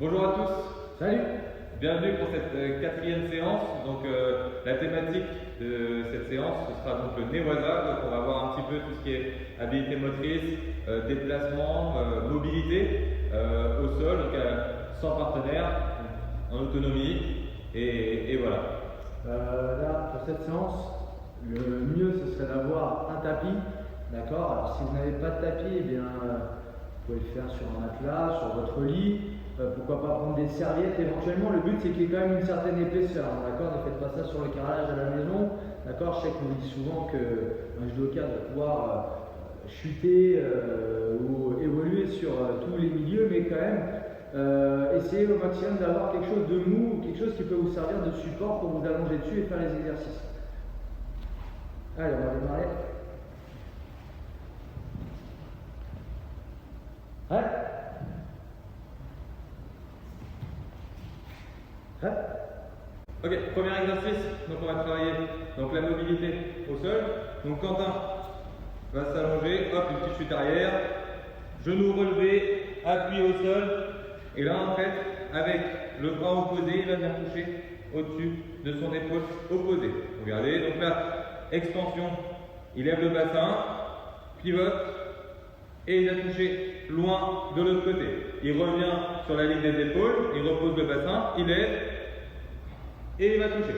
Bonjour à tous. Salut. Bienvenue pour cette quatrième séance. Donc la thématique de cette séance, ce sera donc le Newaza. Donc on va voir un petit peu tout ce qui est habilité motrice, déplacement, mobilité au sol, donc sans partenaire, en autonomie et voilà. Là, pour cette séance, le mieux ce serait d'avoir un tapis. D'accord. Alors si vous n'avez pas de tapis, eh bien, vous pouvez le faire sur un matelas, sur votre lit. Pourquoi pas prendre des serviettes éventuellement. Le but c'est qu'il y ait quand même une certaine épaisseur. D'accord. Ne faites pas ça sur le carrelage à la maison. D'accord. Je sais qu'on dit souvent qu'un judoka doit pouvoir chuter ou évoluer sur tous les milieux, mais quand même essayez au maximum d'avoir quelque chose de mou, quelque chose qui peut vous servir de support pour vous allonger dessus et faire les exercices. Allez, on va démarrer. Ouais. Ouais. Ok, premier exercice, donc on va travailler donc la mobilité au sol. Donc Quentin va s'allonger, hop, une petite chute arrière, genou relevé, appui au sol, et là en fait, avec le bras opposé, il va venir toucher au-dessus de son épaule opposée. Regardez, donc là, extension, il lève le bassin, pivote, et il va toucher loin de l'autre côté. Il revient sur la ligne des épaules, il repose le bassin, il lève, et il va toucher.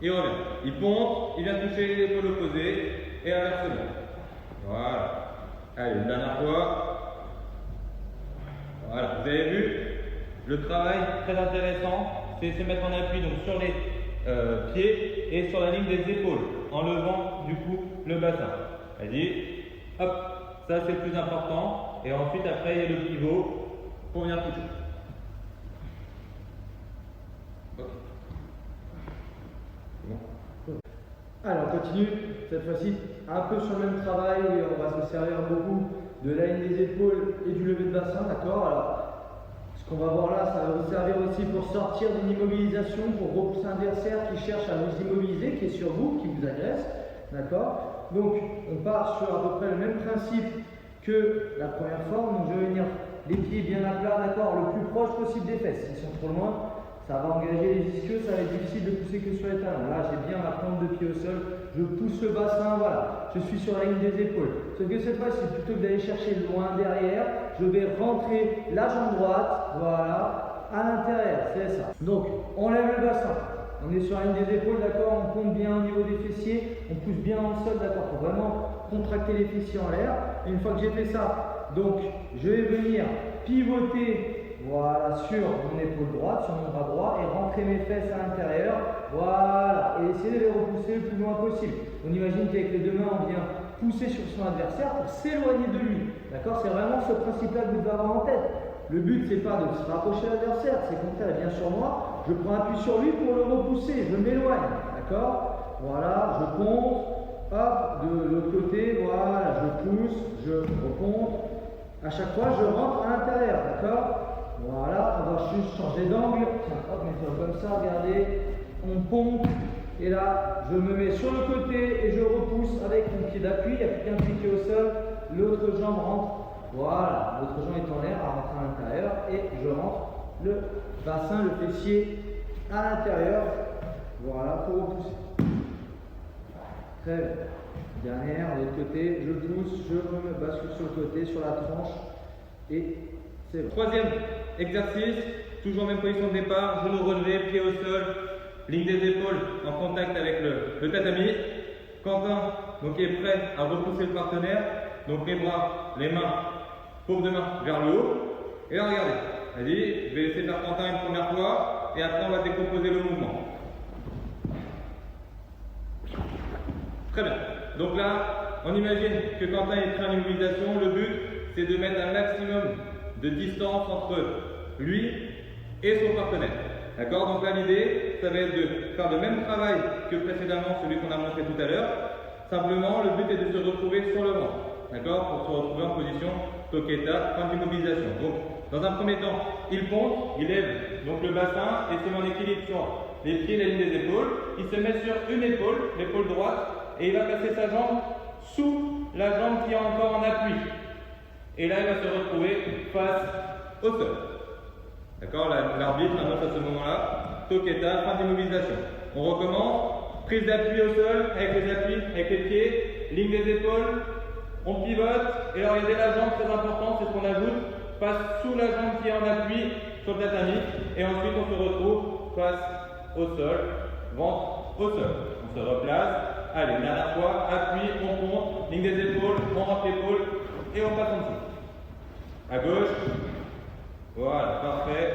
Il revient. Il pompe, il vient toucher l'épaule opposée, et inversement. Voilà. Allez, une dernière fois. Voilà. Vous avez vu, le travail très intéressant, c'est se mettre en appui donc sur les pieds et sur la ligne des épaules, en levant du coup le bassin. C'est-à-dire, hop, ça c'est le plus important. Et ensuite, après, il y a le pivot pour venir toucher. Ok. Bon. Alors on continue, cette fois-ci un peu sur le même travail et on va se servir beaucoup de la ligne des épaules et du lever de bassin, d'accord. Alors ce qu'on va voir là, ça va vous servir aussi pour sortir d'une immobilisation, pour repousser un adversaire qui cherche à vous immobiliser, qui est sur vous, qui vous agresse, d'accord. Donc on part sur à peu près le même principe que la première forme. Donc je vais venir les pieds bien à plat, d'accord, le plus proche possible des fesses. S'ils sont trop loin, ça va engager les ischios, ça va être difficile de pousser que sur les talons. Là, j'ai bien ma plante de pied au sol, je pousse le bassin, voilà, je suis sur la ligne des épaules. Sauf que cette fois-ci, plutôt que d'aller chercher loin derrière, je vais rentrer la jambe droite, voilà, à l'intérieur, c'est ça. Donc, on lève le bassin, on est sur la ligne des épaules, d'accord, on pompe bien au niveau des fessiers, on pousse bien dans le sol, d'accord, pour vraiment contracter les fessiers en l'air. Et une fois que j'ai fait ça, donc, je vais venir pivoter. Voilà, sur mon épaule droite, sur mon bras droit, et rentrer mes fesses à l'intérieur. Voilà, et essayer de les repousser le plus loin possible. On imagine qu'avec les deux mains, on vient pousser sur son adversaire pour s'éloigner de lui. D'accord. C'est vraiment ce principe-là que vous devez avoir en tête. Le but, c'est pas de se rapprocher de l'adversaire, c'est quand il vient sur moi, je prends appui sur lui pour le repousser, je m'éloigne. D'accord. Voilà, je pompe, hop, de l'autre côté, voilà, je pousse, je repompe. À chaque fois, je rentre à l'intérieur. D'accord. Voilà, on va juste changer d'angle. Tiens, hop, mettons comme ça, regardez. On pompe. Et là, je me mets sur le côté et je repousse avec mon pied d'appui. Il n'y a plus qu'un pied qui est au sol. L'autre jambe rentre. Voilà, l'autre jambe est en l'air, à rentrer à l'intérieur. Et je rentre le bassin, le fessier à l'intérieur. Voilà, pour repousser. Très bien. Dernière, de l'autre côté, je pousse, je me bascule sur le côté, sur la tranche. Et c'est bon. Troisième exercice, toujours même position de départ, genou relevé, pied au sol, ligne des épaules en contact avec le tatami. Quentin donc est prêt à repousser le partenaire, donc les bras, les mains, paume de main vers le haut. Et là regardez, vas-y, je vais laisser faire Quentin une première fois et après on va décomposer le mouvement. Très bien, donc là on imagine que Quentin est prêt à l'immobilisation. Le but c'est de mettre un maximum de distance entre lui et son partenaire. D'accord. Donc là l'idée, ça va être de faire le même travail que précédemment, celui qu'on a montré tout à l'heure. Simplement, le but est de se retrouver sur le ventre. D'accord. Pour se retrouver en position Toketa, fin d'immobilisation. Donc, dans un premier temps, il pompe, il lève donc le bassin et se met en équilibre sur les pieds et la ligne des épaules. Il se met sur une épaule, l'épaule droite, et il va passer sa jambe sous la jambe qui est encore en appui. Et là, il va se retrouver face au sol. D'accord? L'arbitre annonce à ce moment-là, toqueta, fin d'immobilisation. On recommence, prise d'appui au sol, avec les appuis, avec les pieds, ligne des épaules, on pivote, et alors il y a la jambe très important, c'est ce qu'on ajoute, passe sous la jambe qui est en appui sur le tatami, et ensuite on se retrouve face au sol, ventre au sol. On se replace, allez, dernière fois, appui, on monte, ligne des épaules, on rentre l'épaule, et on passe en dessous. À gauche, voilà, parfait,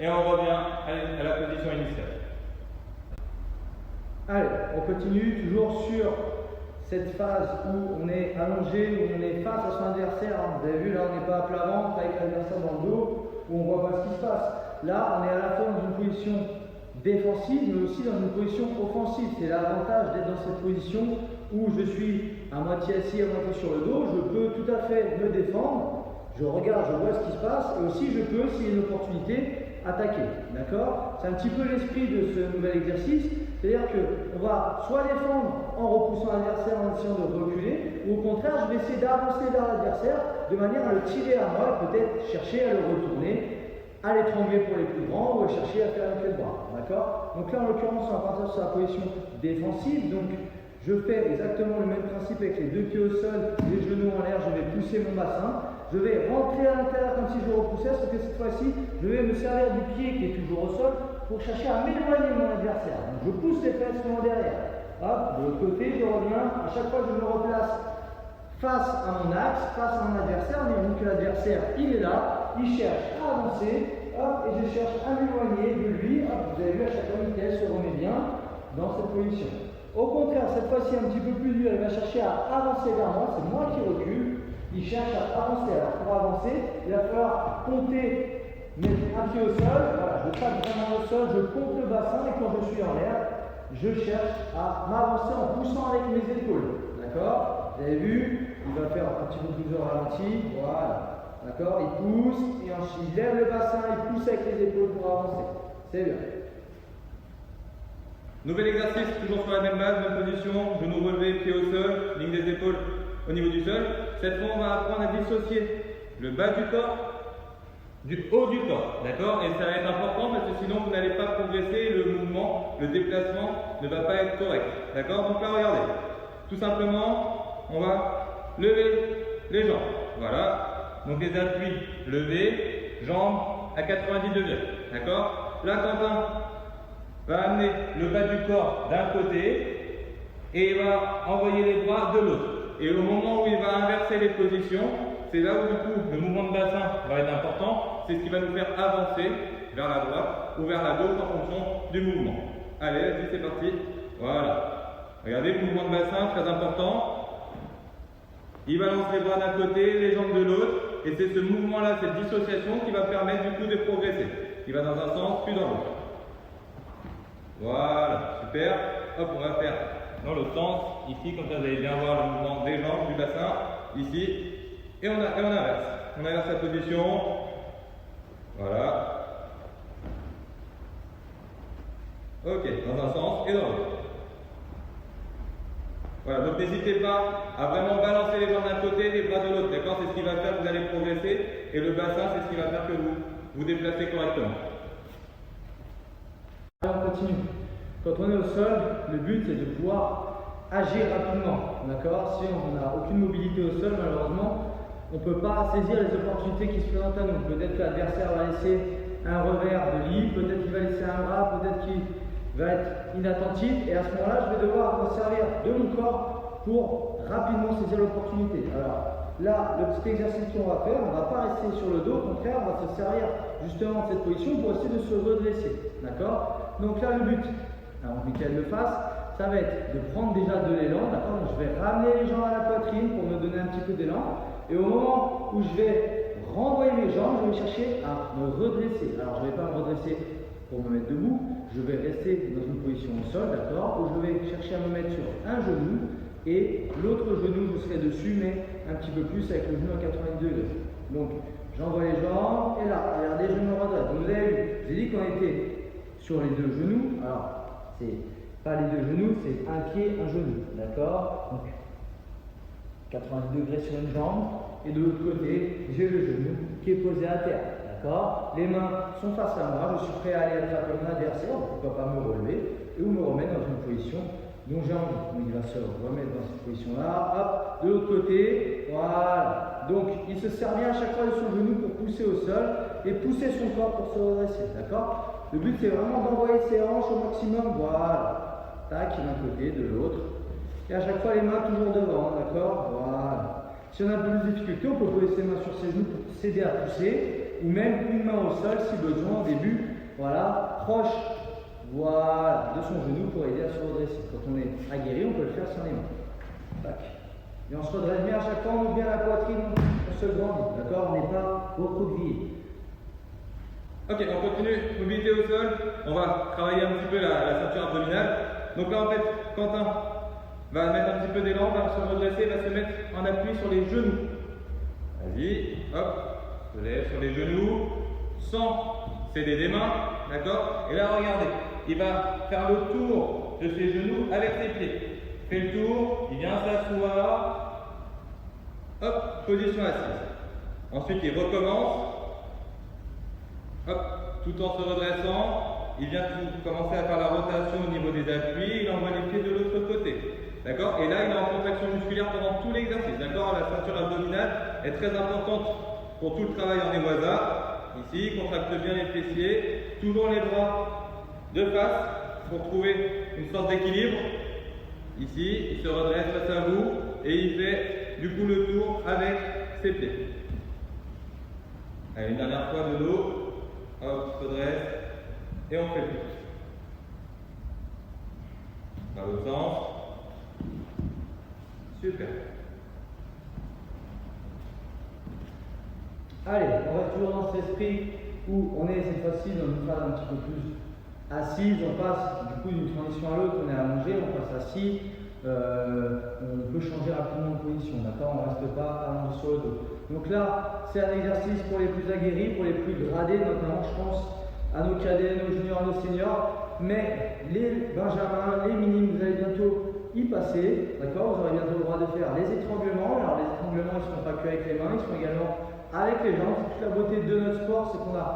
et on revient à la position initiale. Allez, on continue toujours sur cette phase où on est allongé, où on est face à son adversaire. Vous avez vu, là on n'est pas à plat ventre avec l'adversaire dans le dos, où on ne voit pas ce qui se passe. Là, on est à la fois dans une position défensive, mais aussi dans une position offensive. C'est l'avantage d'être dans cette position où je suis à moitié assis, à moitié sur le dos. Je peux tout à fait me défendre. Je regarde, je vois ce qui se passe, et aussi je peux, s'il y a une opportunité, attaquer. D'accord? C'est un petit peu l'esprit de ce nouvel exercice. C'est-à-dire qu'on va soit défendre en repoussant l'adversaire en essayant de reculer, ou au contraire, je vais essayer d'avancer vers l'adversaire de manière à le tirer à moi et peut-être chercher à le retourner, à l'étrangler pour les plus grands ou à chercher à faire un clé de bras. D'accord? Donc là, en l'occurrence, on va partir sur la position défensive. Donc, je fais exactement le même principe avec les deux pieds au sol, les genoux en l'air, je vais pousser mon bassin. Je vais rentrer à l'intérieur comme si je repoussais, sauf que cette fois-ci, je vais me servir du pied qui est toujours au sol pour chercher à m'éloigner de mon adversaire. Donc je pousse les fesses en derrière. Hop, de l'autre côté, je reviens. À chaque fois, je me replace face à mon axe, face à mon adversaire. On dit que l'adversaire, il est là, il cherche à avancer. Hop, et je cherche à m'éloigner de lui. Hop, vous avez vu, à chaque fois, Mickaël se remet bien dans cette position. Au contraire, cette fois-ci, un petit peu plus dur, il va chercher à avancer vers moi. C'est moi qui recule. Il cherche à avancer. Alors pour avancer, il va falloir compter, mettre un pied au sol. Voilà, je tape vraiment au sol, je compte le bassin et quand je suis en l'air, je cherche à m'avancer en poussant avec mes épaules. D'accord? Vous avez vu? Il va faire un petit peu plus de ralenti. Voilà. D'accord? Il pousse et ensuite il lève le bassin, il pousse avec les épaules pour avancer. C'est bien. Nouvel exercice, toujours sur la même base, même position, genoux relevés, pieds au sol, ligne des épaules au niveau du sol. Cette fois, on va apprendre à dissocier le bas du corps du haut du corps, d'accord? Et ça va être important parce que sinon vous n'allez pas progresser, le mouvement, le déplacement ne va pas être correct, d'accord? Donc là, regardez, tout simplement, on va lever les jambes, voilà. Donc les appuis levés, jambes à 90 degrés, d'accord? Là, Quentin va amener le bas du corps d'un côté et il va envoyer les bras de l'autre. Et au moment où il va inverser les positions, c'est là où du coup le mouvement de bassin va être important. C'est ce qui va nous faire avancer vers la droite ou vers la gauche en fonction du mouvement. Allez, vas-y, c'est parti. Voilà. Regardez, le mouvement de bassin, très important. Il balance les bras d'un côté, les jambes de l'autre. Et c'est ce mouvement-là, cette dissociation qui va permettre du coup de progresser. Il va dans un sens, puis dans l'autre. Voilà, super. Hop, on va faire dans l'autre sens, ici, comme ça vous allez bien voir le mouvement des jambes, du bassin, ici, et on inverse. On inverse la position, voilà. Ok, dans un sens et dans l'autre. Voilà, donc n'hésitez pas à vraiment balancer les jambes d'un côté, les bras de l'autre, d'accord? C'est ce qui va faire que vous allez progresser, et le bassin, c'est ce qui va faire que vous vous déplacez correctement. Alors on continue. Quand on est au sol, le but c'est de pouvoir agir rapidement. D'accord? Si on n'a aucune mobilité au sol, malheureusement, on ne peut pas saisir les opportunités qui se présentent à nous. Peut-être que l'adversaire va laisser un revers de libre, peut-être qu'il va laisser un bras, peut-être qu'il va être inattentif. Et à ce moment-là, je vais devoir me servir de mon corps pour rapidement saisir l'opportunité. Alors là, le petit exercice qu'on va faire, on ne va pas rester sur le dos, au contraire, on va se servir justement de cette position pour essayer de se redresser. D'accord? Donc là, le but, avant que Mickaël le fasse, ça va être de prendre déjà de l'élan, d'accord? Donc je vais ramener les jambes à la poitrine pour me donner un petit peu d'élan. Et au moment où je vais renvoyer mes jambes, je vais chercher à me redresser. Alors je ne vais pas me redresser pour me mettre debout, je vais rester dans une position au sol, d'accord? Où je vais chercher à me mettre sur un genou et l'autre genou, je serai dessus, mais un petit peu plus avec le genou à 90 degrés. Donc j'envoie les jambes et là, regardez, je me redresse. Donc vous avez vu, j'ai dit qu'on était sur les deux genoux. Alors, c'est pas les deux genoux, c'est un pied, un genou, d'accord? Donc 90 degrés sur une jambe, et de l'autre côté, j'ai le genou qui est posé à terre, d'accord? Les mains sont face à moi, je suis prêt à aller attraper mon adversaire, pourquoi pas me relever, et ou me remettre dans une position dont j'ai envie. Donc il va se remettre dans cette position-là, hop, de l'autre côté, voilà. Donc il se sert bien à chaque fois de son genou pour pousser au sol et pousser son corps pour se redresser, d'accord? Le but c'est vraiment d'envoyer ses hanches au maximum, voilà. Tac, d'un côté, de l'autre. Et à chaque fois les mains toujours devant, d'accord? Voilà. Si on a plus de difficulté, on peut poser ses mains sur ses genoux pour s'aider à pousser, ou même une main au sol si besoin au début, voilà, proche, voilà, de son genou pour aider à se redresser. Quand on est aguerri, on peut le faire sans les mains. Tac. Et on se redresse bien à chaque fois, on ouvre bien la poitrine, on se grandit, d'accord? On n'est pas recroquevillé. Ok, on continue, mobilité au sol, on va travailler un petit peu la ceinture abdominale. Donc là en fait, Quentin va mettre un petit peu d'élan, va se redresser, va se mettre en appui sur les genoux. Vas-y, hop, se lève sur les genoux, sans céder des mains, d'accord? Et là regardez, il va faire le tour de ses genoux avec ses pieds. Fait le tour, il vient s'asseoir, hop, position assise. Ensuite il recommence. Hop, tout en se redressant, il vient commencer à faire la rotation au niveau des appuis, il envoie les pieds de l'autre côté. D'accord? Et là, il est en contraction musculaire pendant tout l'exercice. D'accord? La ceinture abdominale est très importante pour tout le travail en Newaza. Ici, il contracte bien les fessiers, toujours les bras de face pour trouver une sorte d'équilibre. Ici, il se redresse face à vous et il fait du coup le tour avec ses pieds. Allez, une dernière fois de dos. Hop, se redresse et on fait le tour. Dans l'autre sens. Super. Allez, on reste toujours dans cet esprit où on est cette fois-ci dans une phase un petit peu plus assise. On passe du coup d'une transition à l'autre, on est allongé, on passe assis. On peut changer rapidement de position, d'accord? On ne reste pas allongé sur le dos. Donc là, c'est un exercice pour les plus aguerris, pour les plus gradés, notamment je pense à nos cadets, nos juniors, nos seniors. Mais les benjamins, les minimes, vous allez bientôt y passer, d'accord? Vous aurez bientôt le droit de faire les étranglements. Alors les étranglements, ils ne sont pas que avec les mains, ils sont également avec les jambes. Toute la beauté de notre sport, c'est qu'on a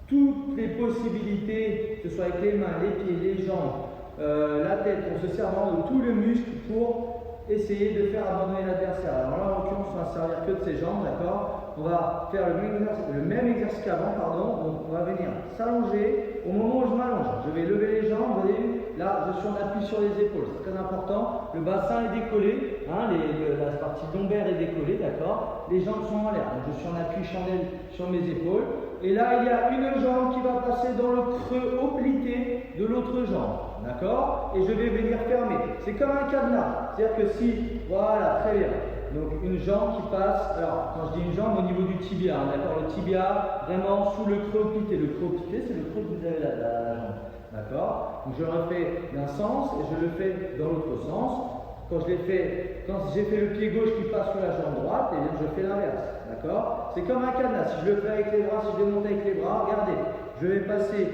toutes les possibilités, que ce soit avec les mains, les pieds, les jambes, la tête, en se servant de tous les muscles pour essayer de faire abandonner l'adversaire. Alors là, en l'occurrence, on va se servir que de ses jambes, d'accord? On va faire le même exercice qu'avant, pardon. Donc on va venir s'allonger. Au moment où je m'allonge, je vais lever les jambes, vous voyez, là je suis en appui sur les épaules, c'est très important. Le bassin est décollé, hein, la partie lombaire est décollée, d'accord? Les jambes sont en l'air, donc je suis en appui chandelle sur mes épaules. Et là, il y a une jambe qui va passer dans le creux obliqué de l'autre jambe, d'accord? Et je vais venir fermer. C'est comme un cadenas, c'est-à-dire que si, voilà, très bien. Donc une jambe qui passe, alors quand je dis une jambe, au niveau du tibia, hein, d'accord? Le tibia vraiment sous le creux obliqué. Le creux obliqué, c'est le creux que vous avez la jambe, d'accord? Donc je le refais d'un sens et je le fais dans l'autre sens. Quand j'ai fait le pied gauche qui passe sur la jambe droite, et bien je fais l'inverse, d'accord? C'est comme un cadenas. Si je le fais avec les bras, si je démonte avec les bras, regardez, je vais passer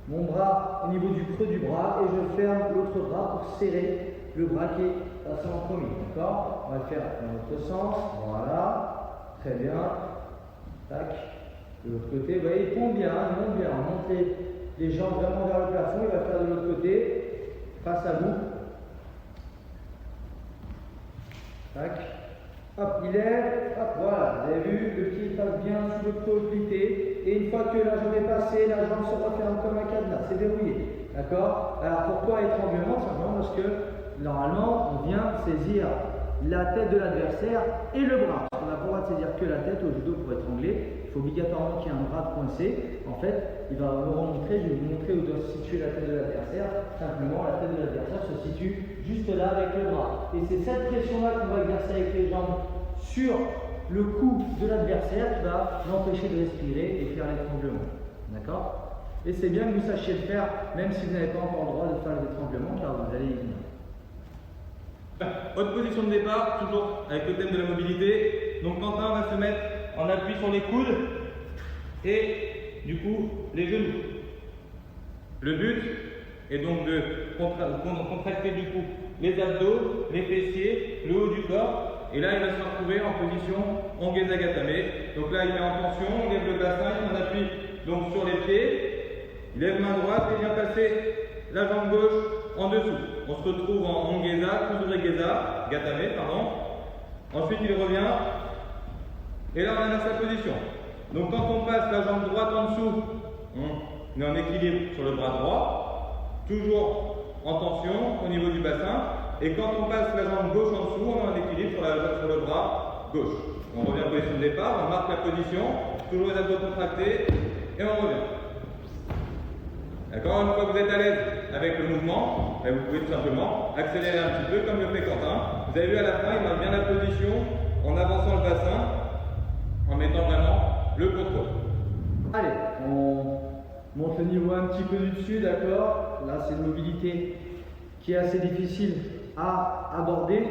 mon bras au niveau du creux du bras et je ferme l'autre bras pour serrer le bras qui est passé en premier, d'accord? On va le faire dans l'autre sens, voilà, très bien, tac, de l'autre côté, vous voyez, il monte bien, on monte les jambes vraiment vers le plafond, il va faire de l'autre côté, face à vous, tac, hop, il est, hop, voilà, vous avez vu, le pied passe bien sous le creux obliqué, et une fois que la jambe est passée, la jambe se referme comme un cadenas, c'est verrouillé, d'accord? Alors pourquoi étranglement? Simplement parce que normalement, on vient saisir la tête de l'adversaire et le bras. On n'a pas le droit de saisir que la tête au judo pour étrangler. Il faut obligatoirement qu'il y ait un bras coincé. En fait, il va me remontrer, je vais vous montrer où doit se situer la tête de l'adversaire. Simplement, la tête de l'adversaire se situe juste là avec le bras. Et c'est cette pression-là qu'on va exercer avec les jambes sur le cou de l'adversaire qui va l'empêcher de respirer et faire l'étranglement. D'accord? Et c'est bien que vous sachiez le faire, même si vous n'avez pas encore le droit de faire l'étranglement, car vous allez y venir. Autre position de départ, toujours avec le thème de la mobilité. Donc Quentin va se mettre en appui sur les coudes et du coup les genoux. Le but est donc de contracter du coup les abdos, les fessiers, le haut du corps Et là, il va se retrouver en position Ongeza Gatame. Donc là, il est en tension, il lève le bassin, il en appuie donc sur les pieds. Il lève main droite et vient passer la jambe gauche en dessous. On se retrouve en Ongeza, Kuzure-geza, Gatame, pardon. Ensuite, il revient. Et là, on inverse la position. Donc quand on passe la jambe droite en dessous, on est en équilibre sur le bras droit, toujours en tension au niveau du bassin. Et quand on passe la jambe gauche en dessous, on est en équilibre sur le bras gauche. On revient en position de départ, on marque la position, toujours les abdos contractés, et on revient. D'accord? Une fois que vous êtes à l'aise avec le mouvement, vous pouvez tout simplement accélérer un petit peu comme le fait Quentin. Vous avez vu à la fin, il marque bien la position en avançant le bassin, en mettant vraiment le contrôle. Allez, on monte le niveau un petit peu du dessus, d'accord? Là, c'est une mobilité qui est assez difficile à aborder,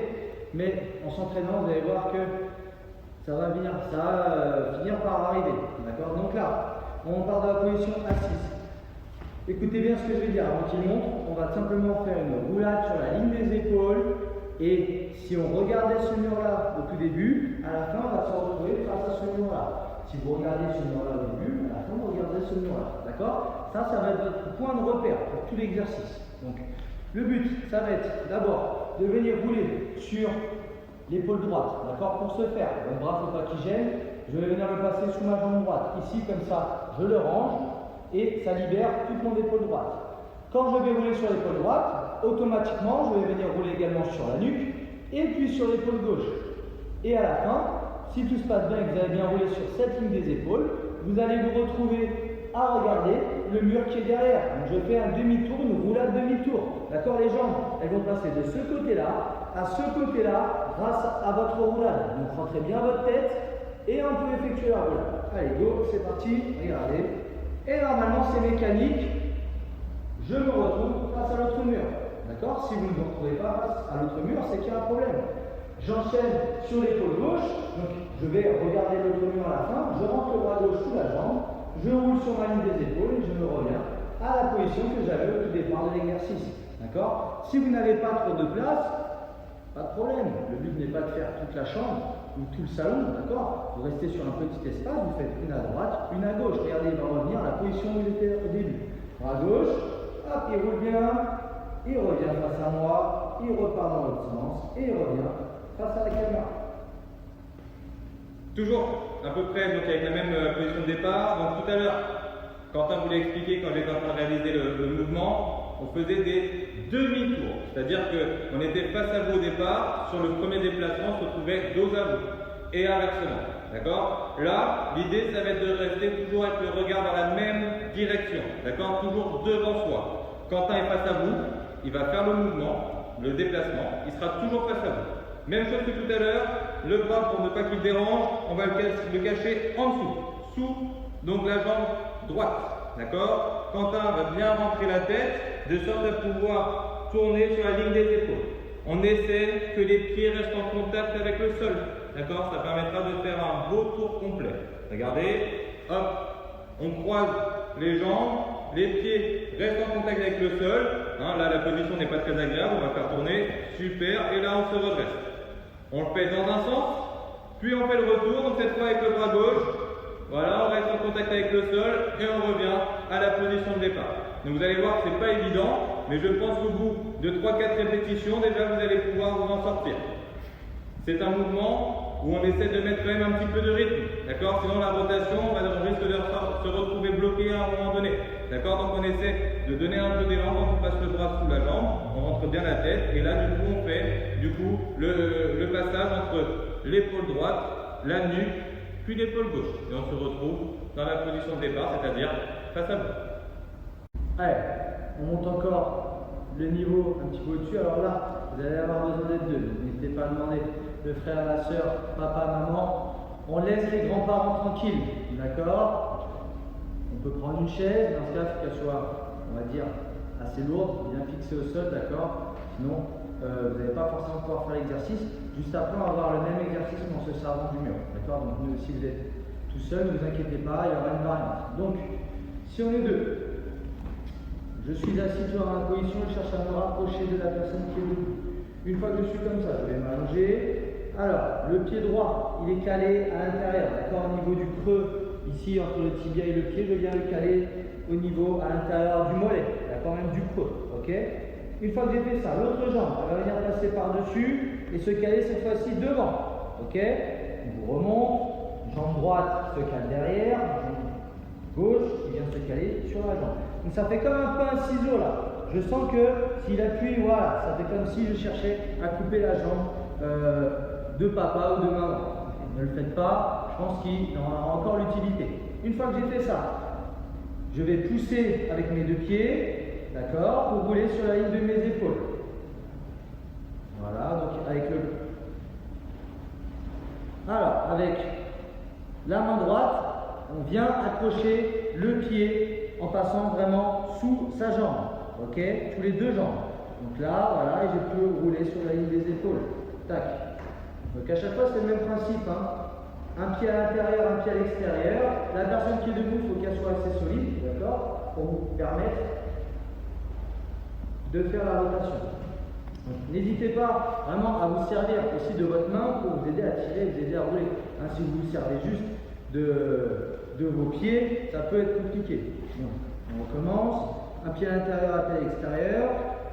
mais en s'entraînant, vous allez voir que ça va finir par arriver, d'accord? Donc là, on part de la position assise. Écoutez bien ce que je vais dire avant qu'il montre. On va simplement faire une roulade sur la ligne des épaules, et si on regardait ce mur-là au tout début, à la fin, on va se retrouver face à ce mur-là. Si vous regardez ce mur-là au début, à la fin, vous regardez ce mur-là, d'accord? Ça va être votre point de repère pour tout l'exercice. Donc, le but, ça va être d'abord de venir rouler sur l'épaule droite, d'accord? Pour ce faire, le bras, il ne faut pas qu'il gêne. Je vais venir le passer sous ma jambe droite. Ici, comme ça, je le range et ça libère toute mon épaule droite. Quand je vais rouler sur l'épaule droite, automatiquement, je vais venir rouler également sur la nuque et puis sur l'épaule gauche. Et à la fin, si tout se passe bien et que vous avez bien roulé sur cette ligne des épaules, vous allez vous retrouver à regarder le mur qui est derrière. Donc je fais un demi-tour, une roulade demi-tour. D'accord? Les jambes, elles vont passer de ce côté-là à ce côté-là grâce à votre roulade. Donc rentrez bien votre tête et on peut effectuer la roulade. Allez, go, c'est parti, regardez. Et normalement, c'est mécanique. Je me retrouve face à l'autre mur. D'accord? Si vous ne vous retrouvez pas face à l'autre mur, c'est qu'il y a un problème. J'enchaîne sur l'épaule gauche. Donc, je vais regarder l'autre mur à la fin. Je rentre le bras gauche sous la jambe. Je roule sur ma ligne des épaules et je me reviens à la position que j'avais au tout départ de l'exercice. D'accord? Si vous n'avez pas trop de place, pas de problème. Le but n'est pas de faire toute la chambre ou tout le salon. D'accord? Vous restez sur un petit espace. Vous faites une à droite, une à gauche. Regardez, il va revenir à la position où il était au début. Bras gauche. Hop, il roule bien, il revient face à moi, il repart dans l'autre sens et il revient face à la caméra. Toujours à peu près donc avec la même position de départ. Donc tout à l'heure, Quentin vous l'a expliqué quand j'étais en train de réaliser le mouvement, on faisait des demi-tours. C'est-à-dire qu'on était face à vous au départ, sur le premier déplacement, on se retrouvait dos à vous et inversement. D'accord? Là, l'idée, ça va être de rester toujours avec le regard dans la même direction. D'accord? Toujours devant soi. Quentin est face à vous, il va faire le mouvement, le déplacement, il sera toujours face à vous. Même chose que tout à l'heure, le bras pour ne pas qu'il dérange, on va le cacher en dessous, sous donc la jambe droite. D'accord? Quentin va bien rentrer la tête, de sorte à pouvoir tourner sur la ligne des épaules. On essaie que les pieds restent en contact avec le sol. D'accord? Ça permettra de faire un beau tour complet. Regardez, hop, on croise les jambes, les pieds restent en contact avec le sol. Là, la position n'est pas très agréable, on va faire tourner. Super, et là, on se redresse. On le fait dans un sens, puis on fait le retour, donc cette fois avec le bras gauche. Voilà, on reste en contact avec le sol et on revient à la position de départ. Donc vous allez voir que ce n'est pas évident, mais je pense qu'au bout de 3-4 répétitions, déjà vous allez pouvoir vous en sortir. C'est un mouvement où on essaie de mettre quand même un petit peu de rythme, d'accord? Sinon la rotation, on risque de se retrouver bloqué à un moment donné, d'accord? Donc on essaie de donner un peu d'élan quand on passe le bras sous la jambe, on rentre bien la tête, et là du coup on fait le passage entre l'épaule droite, la nuque, puis l'épaule gauche, et on se retrouve dans la position de départ, c'est-à-dire face à vous. Allez, on monte encore le niveau un petit peu au-dessus. Alors là, vous allez avoir besoin d'être deux. N'hésitez pas à demander le frère, la soeur, papa, maman. On laisse les grands-parents tranquilles, d'accord? On peut prendre une chaise, dans ce cas, il faut qu'elle soit, on va dire, assez lourde, bien fixée au sol, d'accord? Sinon, vous n'allez pas forcément pouvoir faire l'exercice. Juste après, on va avoir le même exercice mais en se servant du mur, d'accord? Donc, si vous êtes tout seul, ne vous inquiétez pas, il y aura une variante. Donc, si on est deux, je suis assis toujours dans la position, je cherche à me rapprocher de la personne qui est debout. Une fois que je suis comme ça, je vais m'allonger, Alors, le pied droit, il est calé à l'intérieur, d'accord, au niveau du creux, ici entre le tibia et le pied, je viens le caler au niveau, à l'intérieur du mollet, d'accord, même du creux, ok. Une fois que j'ai fait ça, l'autre jambe, elle va venir passer par-dessus et se caler cette fois-ci devant, ok. On vous remonte, jambe droite se cale derrière, jambe gauche qui vient se caler sur la jambe. Donc ça fait comme un peu un ciseau là. Je sens que s'il appuie, voilà, ça fait comme si je cherchais à couper la jambe de papa ou de maman. Ne le faites pas, je pense qu'il en aura encore l'utilité. Une fois que j'ai fait ça, je vais pousser avec mes deux pieds, d'accord, pour rouler sur la ligne de mes épaules. Voilà, donc avec le... Alors, avec la main droite, on vient accrocher le pied en passant vraiment sous sa jambe, ok, sous les deux jambes. Donc là, voilà, et je peux rouler sur la ligne des épaules. Tac. Donc à chaque fois, c'est le même principe, hein. Un pied à l'intérieur, un pied à l'extérieur. La personne qui est debout, il faut qu'elle soit assez solide, d'accord, pour vous permettre de faire la rotation. N'hésitez pas vraiment à vous servir aussi de votre main pour vous aider à tirer, vous aider à rouler. Hein, si vous vous servez juste de vos pieds, ça peut être compliqué. Donc, on recommence. Un pied à l'intérieur, un pied à l'extérieur.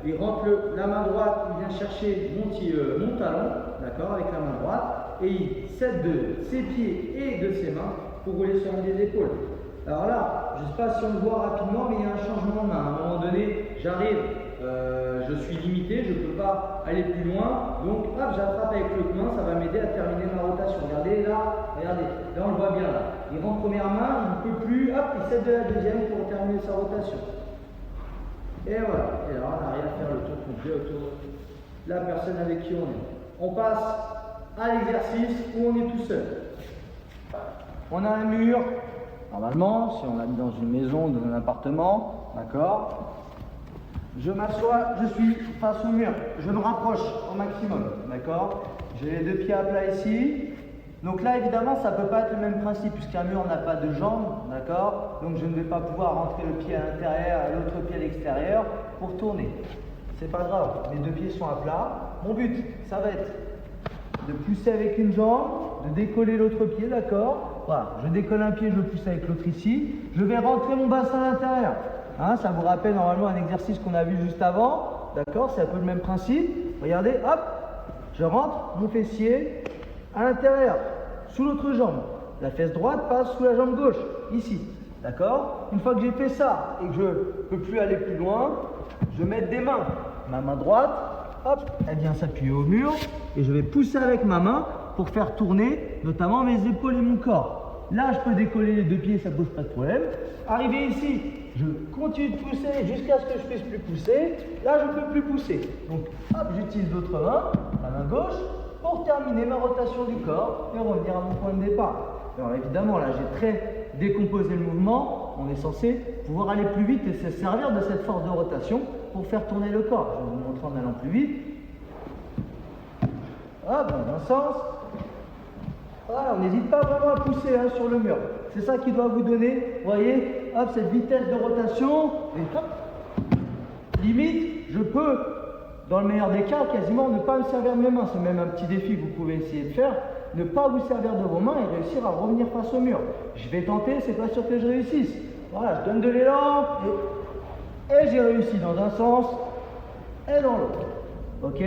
Il rentre la main droite, il vient chercher mon talon, d'accord, avec la main droite, et il s'aide de ses pieds et de ses mains pour rouler sur une des épaules. Alors là, je ne sais pas si on le voit rapidement, mais il y a un changement de main. À un moment donné, j'arrive, je suis limité, je ne peux pas aller plus loin, donc hop, j'attrape avec l'autre main, ça va m'aider à terminer ma rotation. Regardez là, on le voit bien là. Il rentre première main, il ne peut plus, hop, il s'aide de la deuxième pour terminer sa rotation. Et voilà, et là on arrive à faire le tour complet autour de la personne avec qui on est. On passe à l'exercice où on est tout seul. On a un mur, normalement, si on l'a mis dans une maison ou dans un appartement, d'accord. Je m'assois, je suis face au mur, je me rapproche au maximum, d'accord. J'ai les deux pieds à plat ici. Donc là, évidemment, ça ne peut pas être le même principe puisqu'un mur n'a pas de jambes, d'accord. Donc je ne vais pas pouvoir rentrer le pied à l'intérieur et l'autre pied à l'extérieur pour tourner. C'est pas grave, mes deux pieds sont à plat. Mon but, ça va être de pousser avec une jambe, de décoller l'autre pied, d'accord. Voilà, je décolle un pied, je pousse avec l'autre ici. Je vais rentrer mon bassin à l'intérieur. Hein, ça vous rappelle normalement un exercice qu'on a vu juste avant, d'accord. C'est un peu le même principe. Regardez, hop, je rentre mon fessier à l'intérieur, sous l'autre jambe. La fesse droite passe sous la jambe gauche, ici. D'accord? Une fois que j'ai fait ça et que je ne peux plus aller plus loin, je vais mettre des mains. Ma main droite, hop, elle vient s'appuyer au mur et je vais pousser avec ma main pour faire tourner notamment mes épaules et mon corps. Là, je peux décoller les deux pieds, ça ne pose pas de problème. Arrivé ici, je continue de pousser jusqu'à ce que je puisse plus pousser. Là, je ne peux plus pousser. Donc, hop, j'utilise l'autre main, la main gauche, pour terminer ma rotation du corps et revenir à mon point de départ. Alors évidemment, là j'ai très décomposé le mouvement, on est censé pouvoir aller plus vite et se servir de cette force de rotation pour faire tourner le corps. Je vais vous montrer en allant plus vite. Hop, dans un sens. Voilà, on n'hésite pas vraiment à pousser hein, sur le mur. C'est ça qui doit vous donner, vous voyez, hop, cette vitesse de rotation. Et hop, limite, je peux, dans le meilleur des cas, quasiment ne pas me servir de mes mains. C'est même un petit défi que vous pouvez essayer de faire. Ne pas vous servir de vos mains et réussir à revenir face au mur. Je vais tenter, c'est pas sûr que je réussisse. Voilà, je donne de l'élan et j'ai réussi dans un sens et dans l'autre. Ok?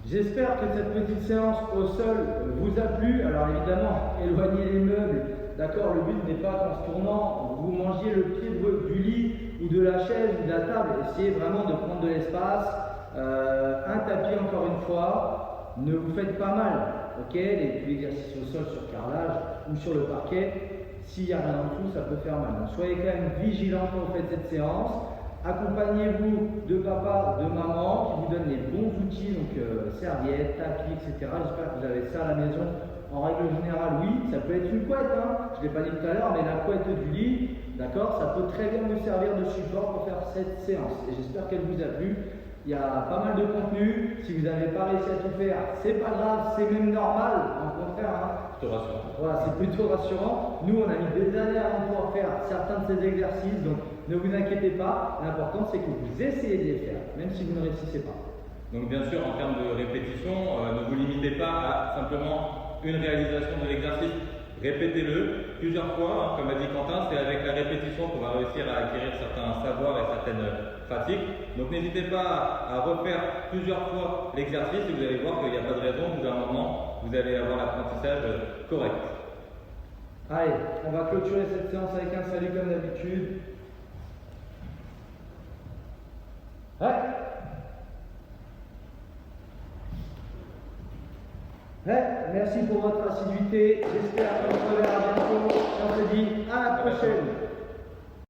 J'espère que cette petite séance au sol vous a plu. Alors évidemment, éloignez les meubles. D'accord, le but n'est pas qu'en se tournant, vous mangiez le pied du lit ou de la chaise ou de la table. Essayez vraiment de prendre de l'espace. Un tapis encore une fois. Ne vous faites pas mal. Ok, l'exercice au sol sur carrelage ou sur le parquet, s'il n'y a rien en dessous, ça peut faire mal. Donc soyez quand même vigilants quand vous faites cette séance. Accompagnez-vous de papa, de maman qui vous donne les bons outils, donc serviettes, tapis, etc. J'espère que vous avez ça à la maison. En règle générale, oui, ça peut être une couette, hein. Je ne l'ai pas dit tout à l'heure, mais la couette du lit, d'accord, ça peut très bien vous servir de support pour faire cette séance. Et j'espère qu'elle vous a plu. Il y a pas mal de contenu. Si vous n'avez pas réussi à tout faire, c'est pas grave, c'est même normal. Au contraire, hein. C'est rassurant. Voilà, c'est plutôt rassurant. Nous, on a mis des années avant de pouvoir faire certains de ces exercices, donc ne vous inquiétez pas. L'important, c'est que vous essayez de les faire, même si vous ne réussissez pas. Donc bien sûr, en termes de répétition, ne vous limitez pas à simplement une réalisation de l'exercice. Répétez-le plusieurs fois, hein. Comme a dit Quentin, c'est avec la répétition qu'on va réussir à acquérir certains savoirs et certaines pratiques. Donc n'hésitez pas à refaire plusieurs fois l'exercice et vous allez voir qu'il n'y a pas de raison, au bout d'un moment, vous allez avoir l'apprentissage correct. Allez, on va clôturer cette séance avec un salut comme d'habitude. Merci pour votre assiduité. J'espère qu'on se reverra bientôt. On se dit à la prochaine.